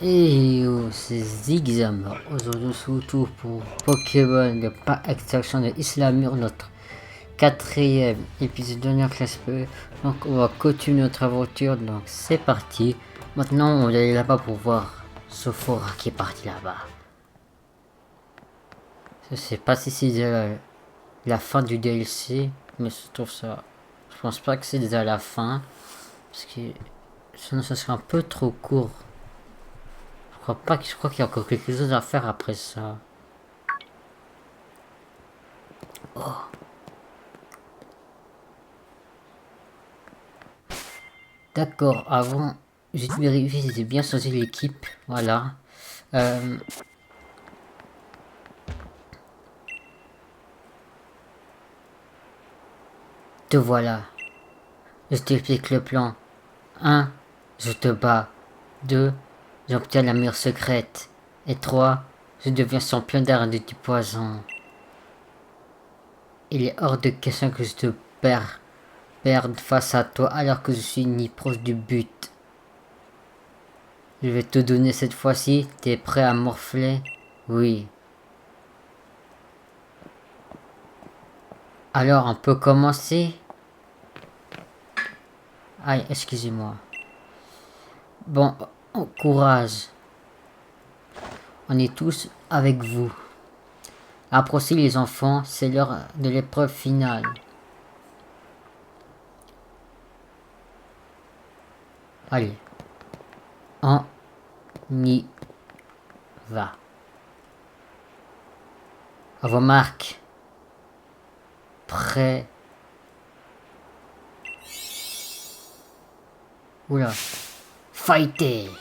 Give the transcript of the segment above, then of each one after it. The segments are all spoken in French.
Et yo, c'est Zigzam. Aujourd'hui, on se retrouve pour Pokémon, le pas extraction de Islamur, notre quatrième épisode de la classe P. Donc, on va continuer notre aventure. Donc, c'est parti. Maintenant, on va aller là-bas pour voir Sophora qui est parti là-bas. Je sais pas si c'est déjà la fin du DLC, mais je trouve ça. Je pense pas que c'est déjà la fin. Parce que sinon, ça serait un peu trop court. Je crois qu'il y a encore quelque chose à faire après ça. Oh. D'accord, avant, j'ai vérifié si j'ai bien changé l'équipe. Voilà. Te voilà. Je t'explique le plan. 1. Je te bats. 2. J'obtiens la mire secrète. Et 3. Je deviens champion d'art du poison. Il est hors de question que je te perde face à toi alors que je suis ni proche du but. Je vais te donner cette fois-ci. T'es prêt à morfler? Oui. Alors on peut commencer? Aïe, excusez-moi. Bon, courage. On est tous avec vous. Approchez les enfants, c'est l'heure de l'épreuve finale. Allez. On y va. À vos marques. Prêt. Oula. Fighter.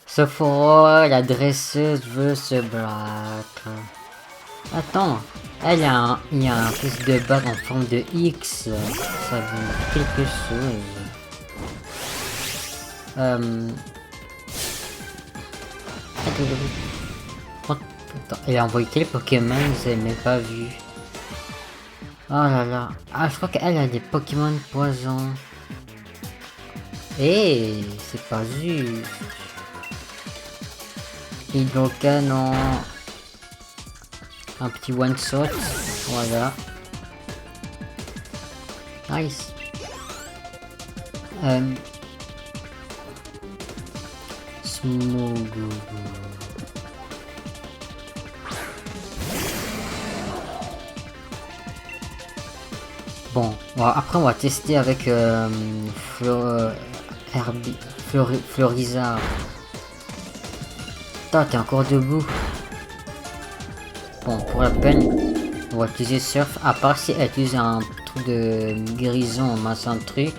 Sophora, la dresseuse, veut se battre. Attends, il y a un piece de bague en forme de X. Ça veut dire quelque chose. Attends, elle a envoyé quel Pokémon? Je n'ai même pas vu. Oh là là. Ah, je crois qu'elle a des Pokémon poison. Eh, c'est pas juste. Hydrocanon. Un petit one shot. Voilà. Nice. Smogogo. Bon, après on va tester avec Florizard. T'es encore debout. Bon, pour la peine, on va utiliser Surf, à part si elle utilise un truc de guérison, machin truc.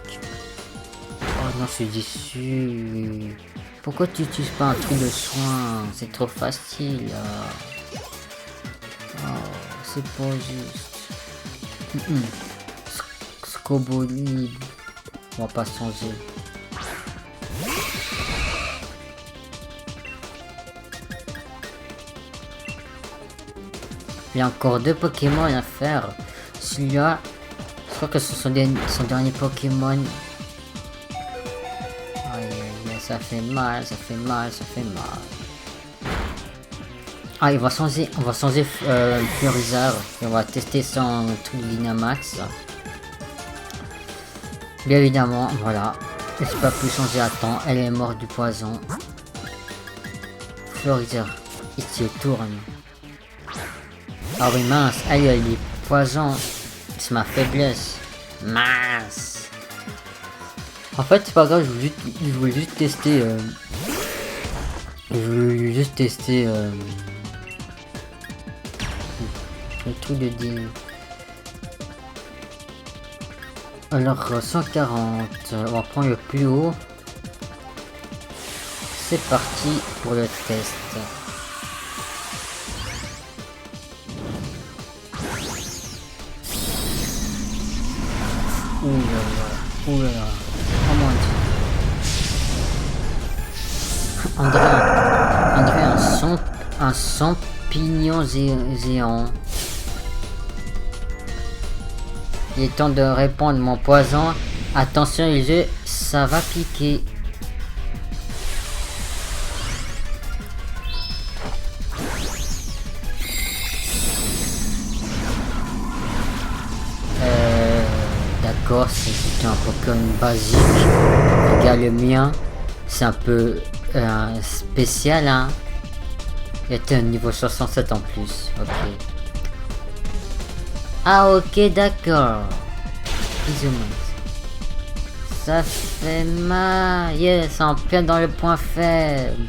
Oh non, je suis déçu. Pourquoi tu utilises pas un truc de soin? C'est trop facile. Oh, c'est pas juste. Scobolib. On va pas changer. Il y a encore 2 Pokémon à faire. Celui-là, je crois que ce sont son dernier Pokémon. Aïe, aïe, ça fait mal, ça fait mal, ça fait mal. Ah, on va changer Florizard. Et on va tester son truc Dynamax. Bien évidemment, voilà. Elle n'a pas pu changer à temps. Elle est morte du poison. Florizard, il se tourne. Ah oui, mince, elle est poison. C'est ma faiblesse. Mince. En fait, c'est pas grave, je voulais juste tester. Je voulais juste tester. Le truc de dire. Alors, 140. On va prendre le plus haut. C'est parti pour le test. Ouh là là, oh mon dieu. André, un champignon géant. Il est temps de répandre mon poison. Attention les yeux, ça va piquer. d'accord, c'est un Pokémon basique. Regarde le mien, c'est un peu spécial, hein. Il était un niveau 67 en plus, ok. Ah ok, d'accord. Bisous. Ça fait mal. Yes, en plein dans le point faible.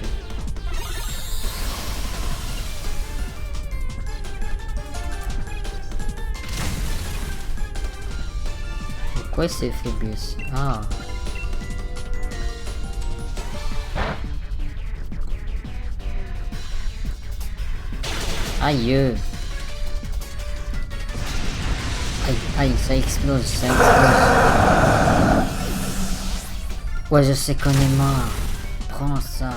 Pourquoi c'est faiblesse? Ah. Aïe. Aïe, aïe, ça explose, ça explose. Ouais, je sais qu'on est mort. Prends ça.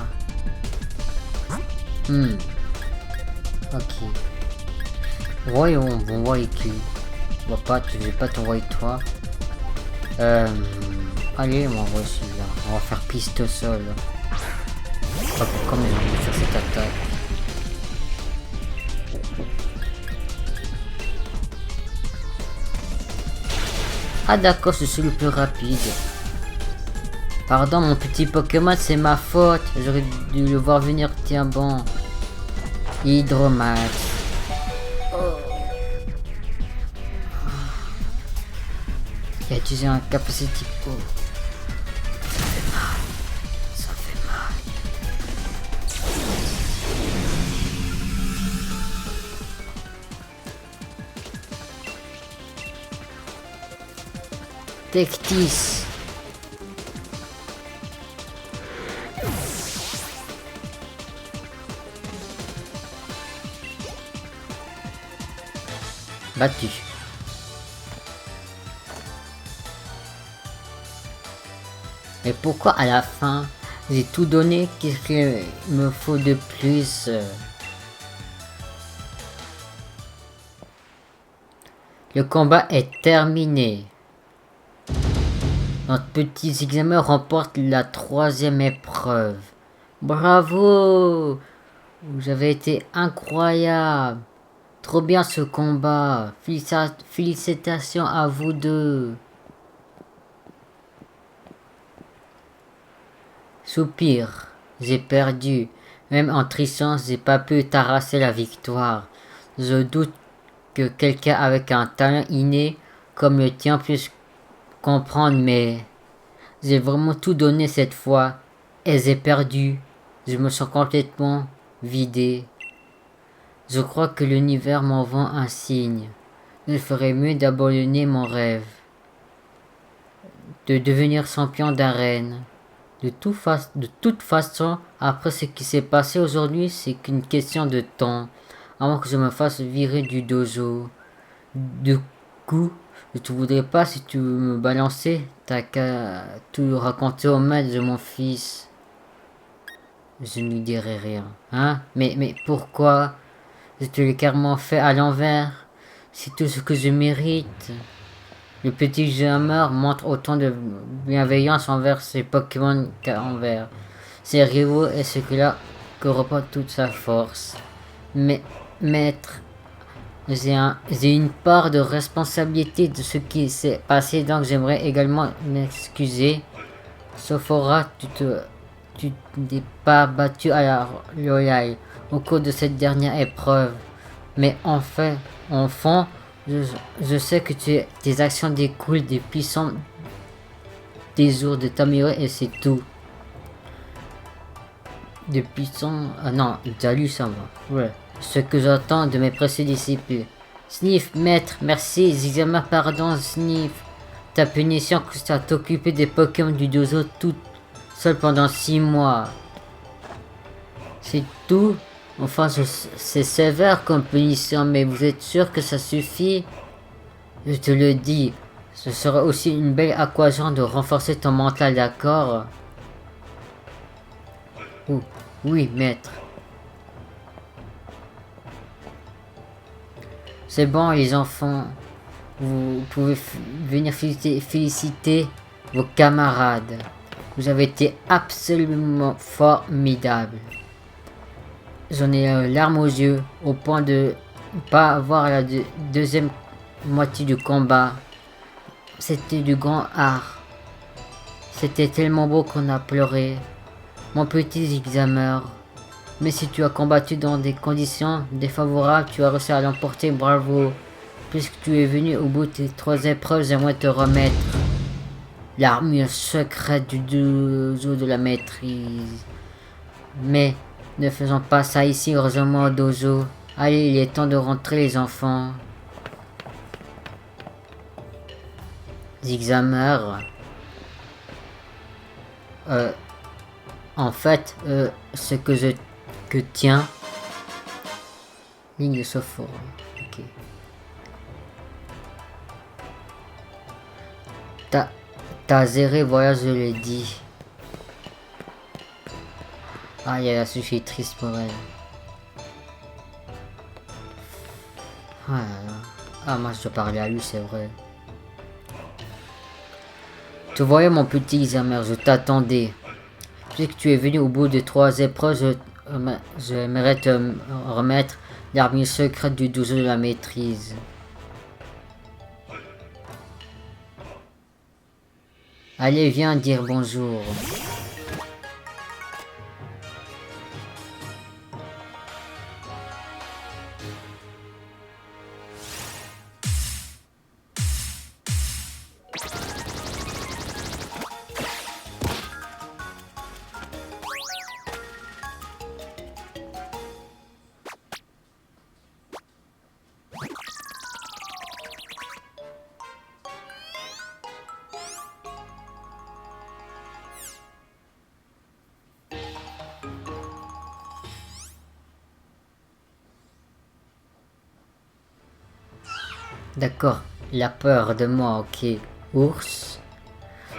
Ok. Voyons, bon, voyons qui. Je vais pas t'envoyer toi. Allez, on va envoyer celui-là. On va faire piste au sol. Je sais pas pourquoi, mais on va faire cette attaque. Ah d'accord, je suis le plus rapide. Pardon mon petit Pokémon, c'est ma faute. J'aurais dû le voir venir, tiens bon. Hydromax. Oh. Il a utilisé un capacity po. Ça fait mal. Ça fait mal. Tectis. Battu. Mais pourquoi à la fin j'ai tout donné? Qu'est-ce qu'il me faut de plus? Le combat est terminé. Notre petit examen remporte la 3e épreuve. Bravo! Vous avez été incroyable. Trop bien ce combat. Félicitations à vous deux. Soupir. J'ai perdu. Même en trichant, j'ai pas pu t'arracher la victoire. Je doute que quelqu'un avec un talent inné comme le tien puisse comprendre, mais j'ai vraiment tout donné cette fois et j'ai perdu. Je me sens complètement vidé. Je crois que l'univers m'envoie un signe. Il ferait mieux d'abandonner mon rêve. De devenir champion d'arène. De toute façon, après ce qui s'est passé aujourd'hui, c'est qu'une question de temps. Avant que je me fasse virer du dojo. Du coup, je te voudrais pas si tu me balançais. T'as qu'à tout raconter au maître de mon fils. Je ne lui dirai rien. Hein? Mais pourquoi? Je te l'ai carrément fait à l'envers. C'est tout ce que je mérite. Le petit Jammer montre autant de bienveillance envers ses Pokémon qu'envers ses rivaux et ce que là que reporte toute sa force. Mais, maître, j'ai une part de responsabilité de ce qui s'est passé, donc j'aimerais également m'excuser. Sophora, tu n'es pas battu à la loyale au cours de cette dernière épreuve. Mais en fond, je sais que tes actions découlent des puissants désirs de t'améliorer et c'est tout. Des puissants... Ah non, t'as lu ça, moi. Ouais. Ce que j'attends de mes précédents disciples. Sniff, maître, merci. Zigzama, pardon, Sniff. Ta punition consiste à t'occuper des Pokémon du dojo toute seule pendant 6 mois. C'est tout? Enfin, c'est sévère comme punition, mais vous êtes sûr que ça suffit? Je te le dis, ce serait aussi une belle occasion de renforcer ton mental, d'accord? Oh, oui, maître. C'est bon, les enfants. Vous pouvez venir féliciter vos camarades. Vous avez été absolument formidables. J'en ai larmes aux yeux, au point de ne pas avoir la deuxième moitié du combat. c'était du grand art. C'était tellement beau qu'on a pleuré. Mon petit Zigzamer. Mais si tu as combattu dans des conditions défavorables, tu as réussi à l'emporter, bravo. Puisque tu es venu au bout de tes 3 épreuves, j'aimerais te remettre l'armure secrète du dojo de la maîtrise. Mais ne faisons pas ça ici, heureusement au dojo. Allez, il est temps de rentrer les enfants. Zigzamer. En fait, ce que je tiens. Ligne de Sophore. Ok. T'as zéré, voilà, je l'ai dit. Ah, il y a la sushi triste pour elle. Ah là là. Ah, moi je dois parler à lui, c'est vrai. Tu voyais mon petit Xamer, je t'attendais. Puisque tu es venu au bout de 3 épreuves, j'aimerais te remettre l'armure secrète du dojo de la maîtrise. Allez, viens dire bonjour. D'accord, il a peur de moi, ok. Ours.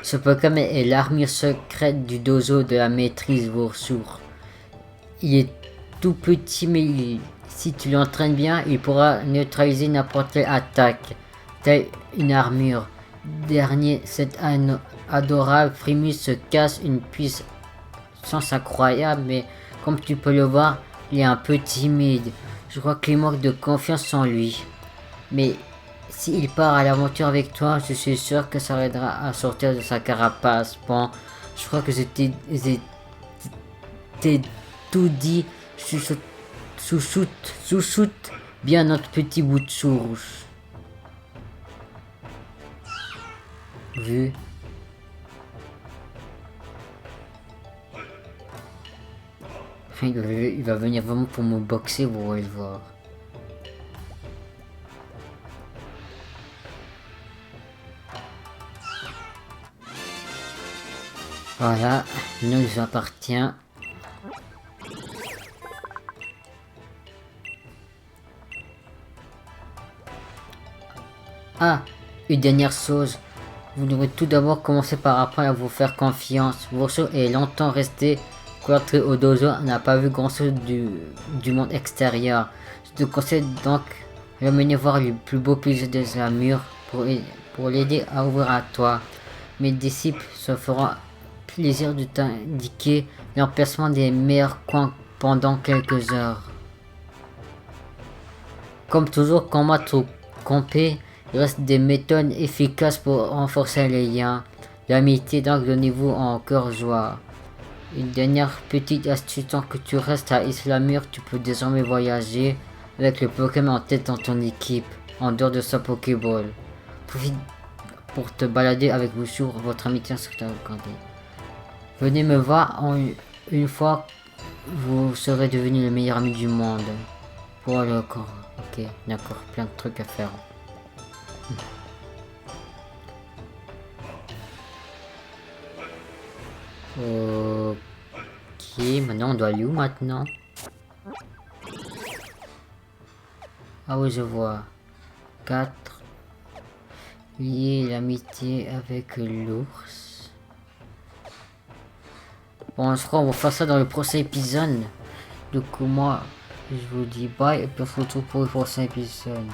Ce Pokémon est l'armure secrète du dojo de la maîtrise Voursour. Il est tout petit, mais si tu l'entraînes bien, il pourra neutraliser n'importe quelle attaque, telle une armure. Dernier, cet adorable Primus se casse une puissance incroyable, mais comme tu peux le voir, il est un peu timide. Je crois qu'il manque de confiance en lui. Mais s'il part à l'aventure avec toi, je suis sûr que ça l'aidera à sortir de sa carapace. Bon, je crois que j'étais tout dit. Chouchoute bien notre petit bout de souche. Vu. Il va venir vraiment pour me boxer, vous allez le voir. Voilà, nous appartient. Ah, une dernière chose. Vous devrez tout d'abord commencer par apprendre à vous faire confiance. Voursour est longtemps resté cloîtré au dojo, n'a pas vu grand chose du monde extérieur. Je te conseille donc de l'amener voir le plus beau paysage de la mur pour l'aider à ouvrir à toi. Mes disciples se feront plaisir de t'indiquer l'emplacement des meilleurs coins pendant quelques heures. Comme toujours, combattre ou camper, il reste des méthodes efficaces pour renforcer les liens. L'amitié, donc donnez-vous en cœur joie. Une dernière petite astuce, tant que tu restes à Islamur, tu peux désormais voyager avec le Pokémon en tête dans ton équipe, en dehors de sa Pokéball. Profite pour te balader avec vous sur votre amitié sur regardez. Venez me voir une fois, vous serez devenu le meilleur ami du monde. Pour le corps. Ok, d'accord, plein de trucs à faire. Ok, maintenant on doit aller où maintenant? Ah oui, je vois. 4. Lier l'amitié avec l'ours. Bon, je crois qu'on va faire ça dans le prochain épisode. Donc moi, je vous dis bye et puis on se retrouve pour le prochain épisode.